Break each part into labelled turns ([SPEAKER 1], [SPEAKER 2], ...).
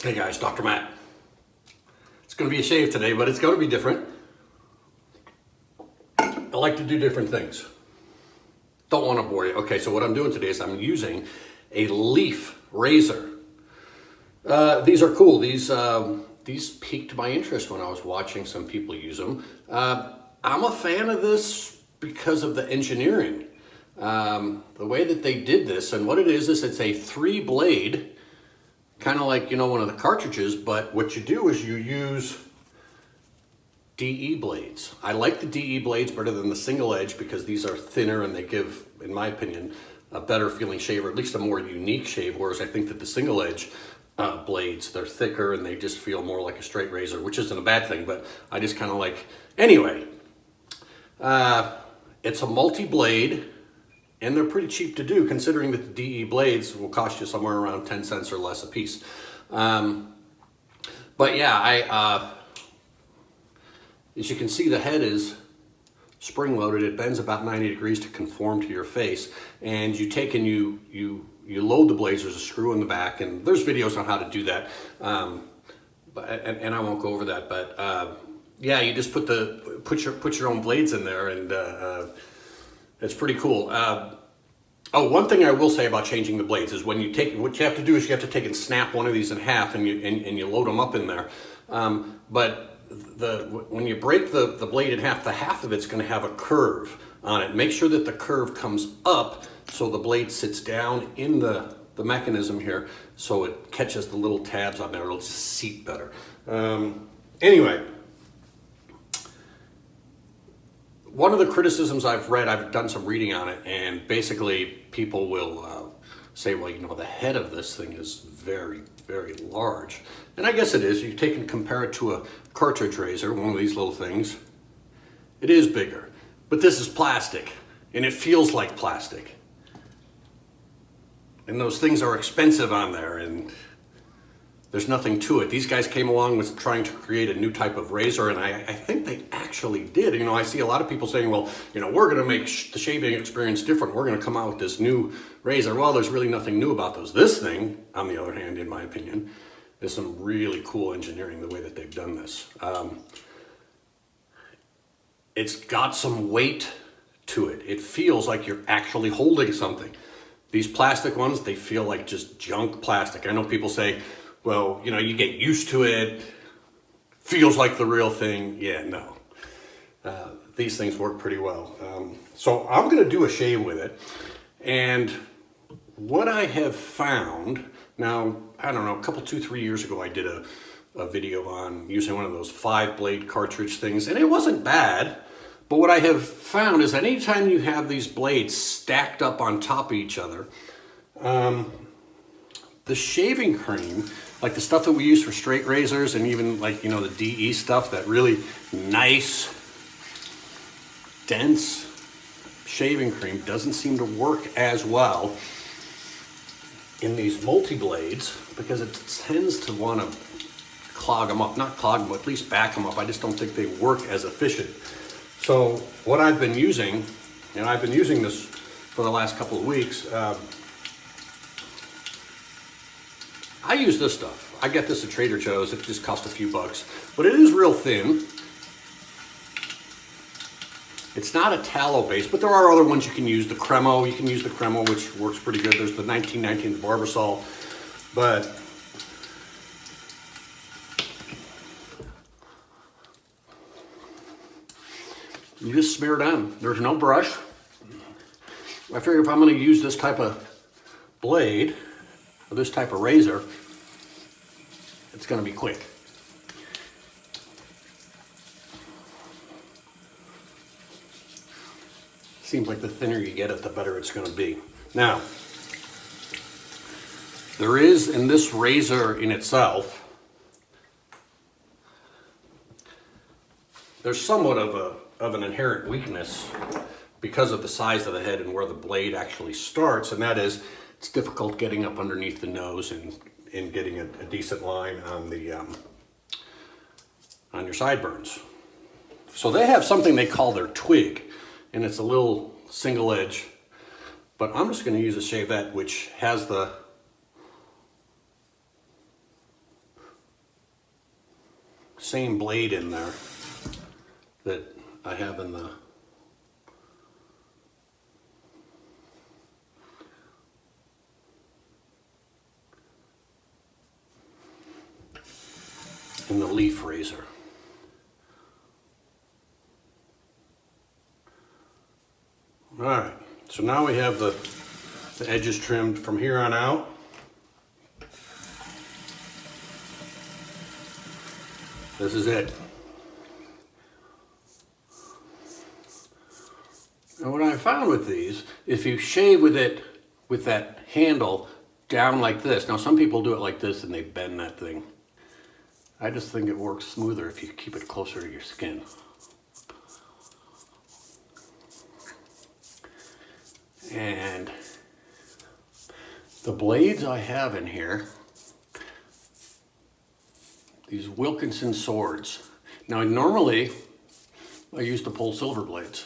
[SPEAKER 1] Hey guys, Dr. Matt. It's going to be a shave today, but it's going to be different. I like to do different things. Don't want to bore you. Okay, so what I'm doing today is I'm using a leaf razor. These are cool. These piqued my interest when I was watching some people use them. I'm a fan of this because of the engineering. The way that they did this, and what it is it's a 3-blade, kind of like, one of the cartridges, but what you do is you use DE blades. I like the DE blades better than the single edge because these are thinner and they give, in my opinion, a better feeling shave, or at least a more unique shave, whereas I think that the single edge blades, they're thicker and they just feel more like a straight razor, which isn't a bad thing, but I just kind of like, anyway, it's a multi-blade. And they're pretty cheap to do, considering that the DE blades will cost you somewhere around 10 cents or less a piece. But yeah, as you can see, the head is spring-loaded. It bends about 90 degrees to conform to your face. And you take and you load the blades. There's a screw in the back, and there's videos on how to do that. And I won't go over that. But yeah, you just put your own blades in there, and it's pretty cool. Oh, one thing I will say about changing the blades is what you have to do is you have to take and snap one of these in half, and you load them up in there. But when you break the blade in half, the half of it's going to have a curve on it. Make sure that the curve comes up so the blade sits down in the mechanism here, so it catches the little tabs on there. It'll just seat better. Anyway. One of the criticisms I've read, I've done some reading on it, and basically people will say, well, the head of this thing is very, very large. And I guess it is. You take and compare it to a cartridge razor, one of these little things. It is bigger. But this is plastic, and it feels like plastic. And those things are expensive on there, and there's nothing to it. These guys came along with trying to create a new type of razor, and I think they actually did. I see a lot of people saying, well, we're going to make the shaving experience different. We're going to come out with this new razor. Well, there's really nothing new about those. This thing, on the other hand, in my opinion, is some really cool engineering, the way that they've done this. It's got some weight to it. It feels like you're actually holding something. These plastic ones, they feel like just junk plastic. I know people say, well, you get used to it, feels like the real thing. Yeah, no. These things work pretty well. So I'm going to do a shave with it. And what I have found, now, I don't know, 2-3 years ago, I did a video on using one of those 5-blade cartridge things, and it wasn't bad. But what I have found is that anytime you have these blades stacked up on top of each other, the shaving cream, like the stuff that we use for straight razors, and even like, the DE stuff, that really nice, dense shaving cream doesn't seem to work as well in these multi-blades because it tends to want to clog them up. Not clog them, but at least back them up. I just don't think they work as efficient. So what I've been using, and I've been using this for the last couple of weeks, I use this stuff. I get this at Trader Joe's. It just costs a few bucks, but it is real thin. It's not a tallow base, but there are other ones you can use. The Cremo, you can use the Cremo, which works pretty good. There's the 1919, the Barbasol, but you just smear it on. There's no brush. I figure if I'm going to use this type of blade, or this type of razor, it's going to be quick. Seems like the thinner you get it, the better it's going to be. Now, there is in this razor in itself, there's somewhat of an inherent weakness because of the size of the head and where the blade actually starts, and that is, it's difficult getting up underneath the nose and getting a decent line on your sideburns. So they have something they call their twig, and it's a little single edge, but I'm just going to use a shavette which has the same blade in there that I have in the leaf razor. All right, so now we have the edges trimmed from here on out. This is it. And what I found with these, if you shave with it, with that handle down like this, now some people do it like this and they bend that thing. I just think it works smoother if you keep it closer to your skin. And the blades I have in here, these Wilkinson swords. Now normally I used to pull silver blades,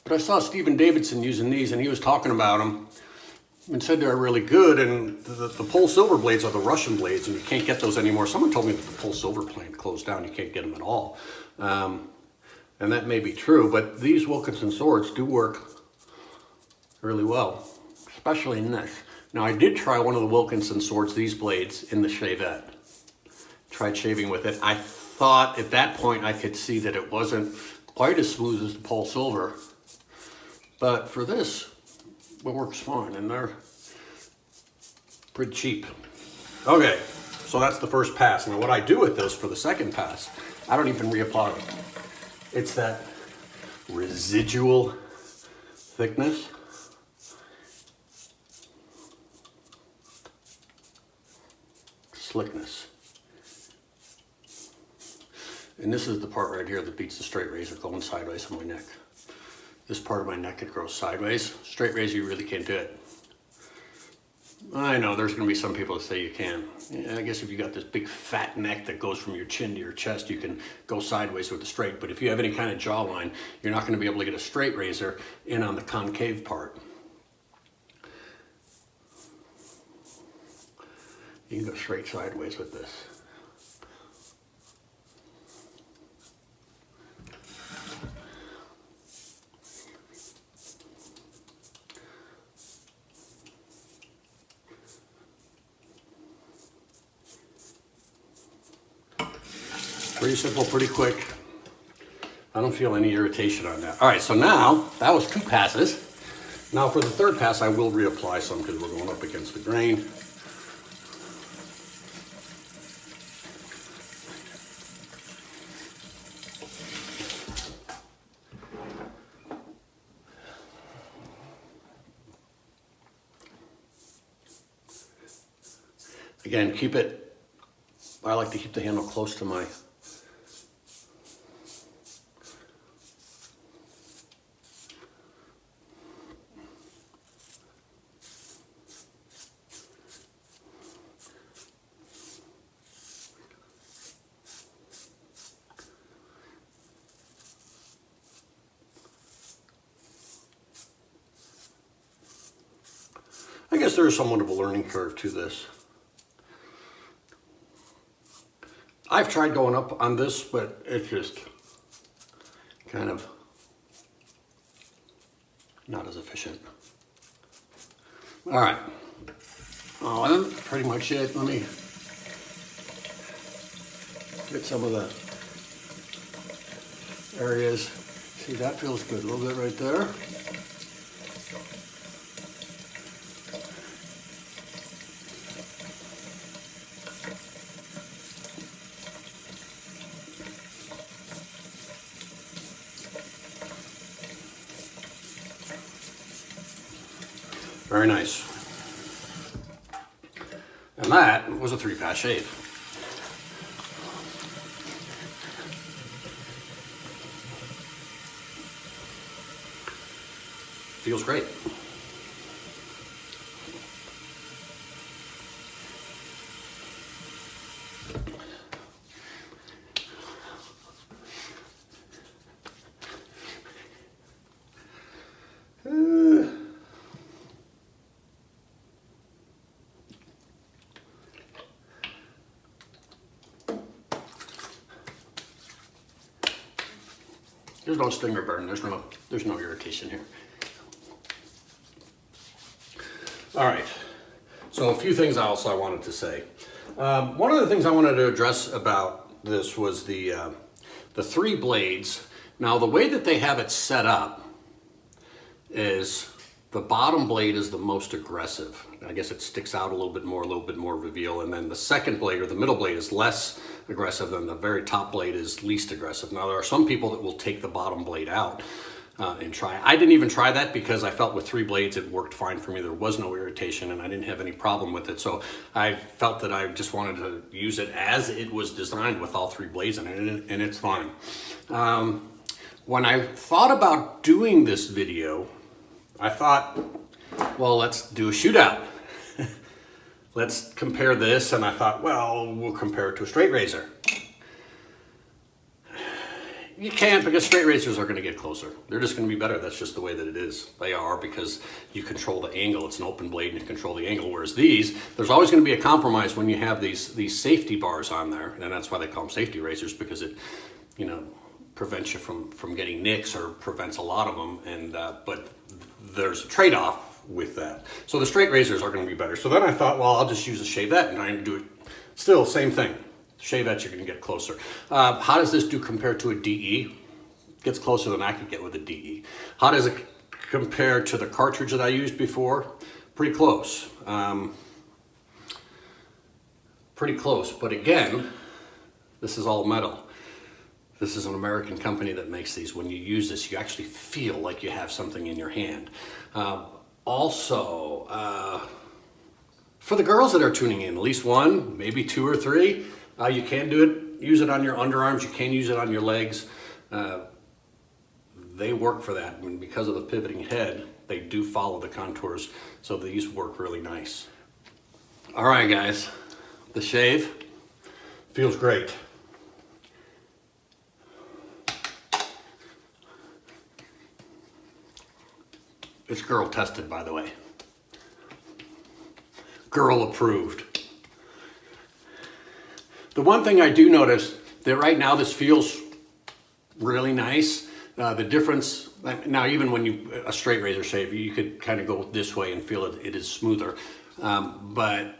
[SPEAKER 1] but I saw Stephen Davidson using these and he was talking about them and said they're really good, and the pull silver blades are the Russian blades and you can't get those anymore. Someone told me that the pull silver plant closed down, you can't get them at all. And that may be true, but these Wilkinson swords do work really well, especially in this. Now I did try one of the Wilkinson swords, these blades, in the shavette. Tried shaving with it. I thought at that point I could see that it wasn't quite as smooth as the pull silver, but for this, it works fine, and they're pretty cheap. Okay, so that's the first pass. Now what I do with this for the second pass, I don't even reapply it. It's that residual thickness. Slickness. And this is the part right here that beats the straight razor going sideways on my neck. This part of my neck, it grows sideways. Straight razor, you really can't do it. I know there's gonna be some people that say you can. Yeah, I guess if you got this big fat neck that goes from your chin to your chest, you can go sideways with the straight. But if you have any kind of jawline, you're not gonna be able to get a straight razor in on the concave part. You can go straight sideways with this. Pretty simple, pretty quick. I don't feel any irritation on that. All right, so now that was 2 passes. Now for the third pass, I will reapply some because we're going up against the grain. Again, I like to keep the handle close to my I guess there is somewhat of a learning curve to this. I've tried going up on this, but it's just kind of not as efficient. All right. Oh, that's pretty much it. Let me get some of the areas. See, that feels good. A little bit right there. Very nice. And that was a 3-pass shave. Feels great. There's no sting or burn. There's no irritation here. All right. So a few things else I wanted to say. One of the things I wanted to address about this was the 3 blades. Now the way that they have it set up is the bottom blade is the most aggressive. I guess it sticks out a little bit more reveal, and then the second blade or the middle blade is less aggressive, and the very top blade is least aggressive. Now there are some people that will take the bottom blade out and try. I didn't even try that because I felt with 3 blades it worked fine for me. There was no irritation and I didn't have any problem with it. So I felt that I just wanted to use it as it was designed with all 3 blades in it, and it's fine. When I thought about doing this video, I thought, well, let's do a shootout. Let's compare this, and I thought, well, we'll compare it to a straight razor. You can't, because straight razors are going to get closer. They're just going to be better. That's just the way that it is. They are, because you control the angle. It's an open blade and you control the angle. Whereas these, there's always going to be a compromise when you have these safety bars on there. And that's why they call them safety razors, because it, you know, prevents you from getting nicks, or prevents a lot of them. And but there's a trade-off with that. So the straight razors are going to be better. So then I thought, well, I'll just use a shavette and I do it. Still, same thing. Shavettes, you're going to get closer. How does this do compared to a DE? Gets closer than I could get with a DE. How does it compare to the cartridge that I used before? Pretty close. Pretty close. But again, this is all metal. This is an American company that makes these. When you use this, you actually feel like you have something in your hand. Also, for the girls that are tuning in, at least 1, maybe 2 or 3, you can do it. Use it on your underarms. You can use it on your legs. They work for that. And because of the pivoting head, they do follow the contours. So these work really nice. All right, guys. The shave feels great. It's girl tested, by the way. Girl approved. The one thing I do notice that right now this feels really nice. The difference, now even when you, a straight razor shave, you could kind of go this way and feel it is smoother. But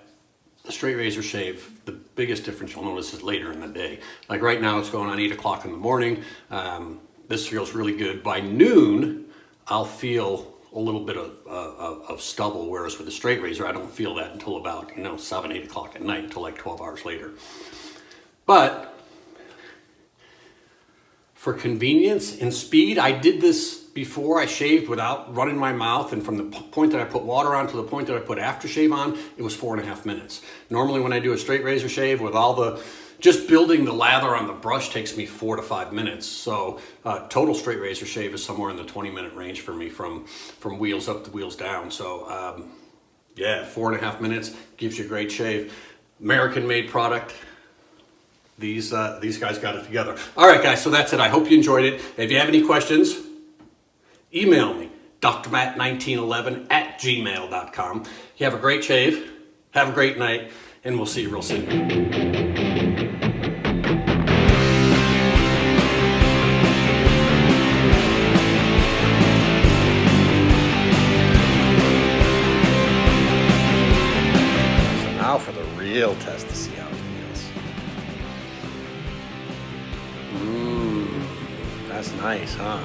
[SPEAKER 1] a straight razor shave, the biggest difference you'll notice is later in the day. Like right now it's going on 8 o'clock in the morning. This feels really good. By noon, I'll feel a little bit of stubble, whereas with a straight razor, I don't feel that until about, 7, 8 o'clock at night, until like 12 hours later. But for convenience and speed, I did this before. I shaved without running my mouth, and from the point that I put water on to the point that I put aftershave on, it was 4.5 minutes. Normally when I do a straight razor shave with all the, just building the lather on the brush takes me 4 to 5 minutes. So total straight razor shave is somewhere in the 20-minute range for me, from wheels up to wheels down. So yeah, 4.5 minutes gives you a great shave. American-made product. These guys got it together. All right, guys, so that's it. I hope you enjoyed it. If you have any questions, email me, drmatt1911@gmail.com. You have a great shave, have a great night, and we'll see you real soon. Now for the real test to see how it feels. That's nice, huh?